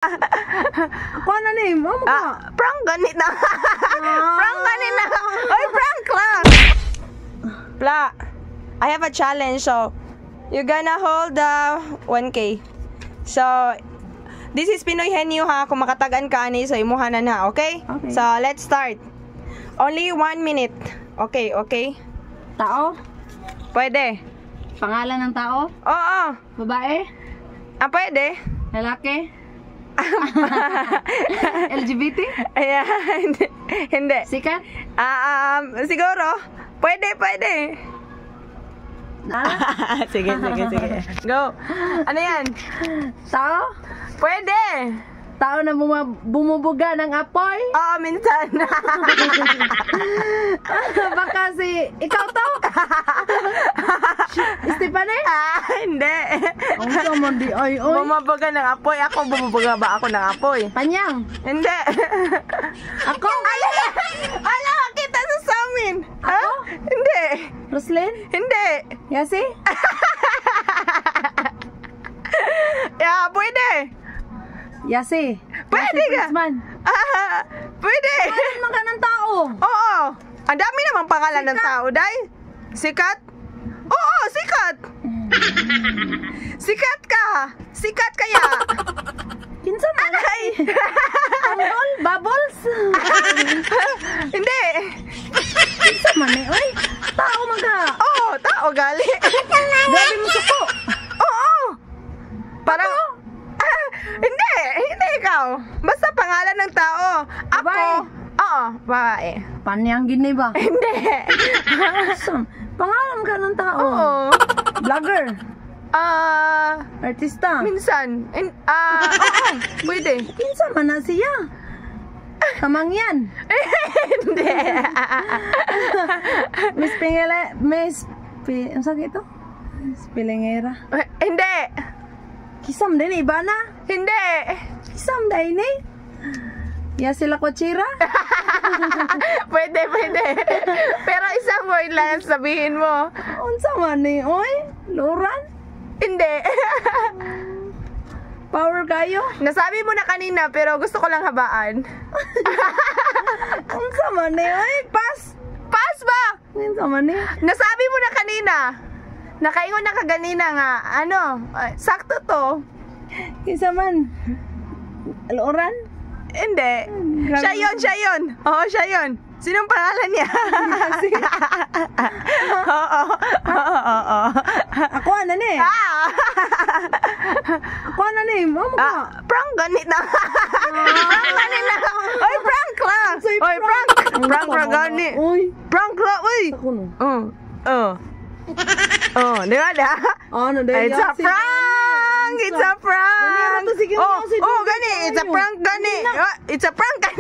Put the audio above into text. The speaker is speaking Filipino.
Ako na ni, mama ka. Prank ganit na. Prank ganit na. Oy, prank lang. Pla, I have a challenge, so you're gonna hold the 1K. So, this is Pinoy Henyo ha. Kung makatagan ka ani, so imuhanan na, okay? Okay. So, let's start. Only 1 minute. Okay, okay? Tao? Pwede. Pangalan ng tao? Oo. Babae? Pwede. Lalaki? LGBT? Ayan. Hindi. Sikat? Siguro. Pwede. Sige. Go. Ano yan? Tao? Pwede. Tao na bumubuga ng apoy? Oo, minsan. Baka ikaw to? Stephanie? Hindi. Ang sama di ay. Bumabaga ng apoy. Ako, bumabaga ba ako ng apoy? Panyang? Hindi. Ako? Ala, kita sa amin. Ako? Hindi. Roslyn? Hindi. Yasi? Pwede. Yasi? Pwede Yasi ka. Princeman? Pwede. Pangalan man ka ng tao? Oo. Ang dami namang pangalan ng tao, day. Sikat? Oo, sikat. Sikat ka. Sikat kaya. Kinsa man? Ay. Tanggol? Bubbles? Hindi. Kinsa man eh? Oy, tao man ka. Oo, tao gali. Grabe mo suko. Oo. Parang... Hindi ikaw. Basta pangalan ng tao. Ako. Babae. Oo, babae. Panyang gini ba? Hindi. Pangalan ka ng tao? Oo. Vlogger? Artista? Minsan. Oo, pwede. Kinsa man na siya? Kamangyan? Hindi. Ang sakit ito? Miss Pilingera? Hindi. Kisam din iba na? Hindi. Kisam din eh? Ya sila kutsira? Pwede. Pero isang word lang sabihin mo. Unsa man ni? Oy? Luran? Hindi. Power kayo? Nasabi mo na kanina pero gusto ko lang habaan. Unsa man ni? Oy? Pass? Pass ba? Unsa man ni? Nasabi mo na kanina. Nakaingon na kaganina nga. Sakto to. Kinsa man? Luran? Hindi. Siya yun. Oo, siya yun. Sinong pangalan niya? Oo. Ako na ni. Ako na ni. Mama ka. Prank ganit na. Prank ganit na. Oy, prank lang. Oy, prank. Prank ra gani. Oy. Prank ra, oy. Ako no. Di ba? Ano dahil? It's a prank! It's a prank! Gani, Gani. It's a prank, gani. It's a prank, gani.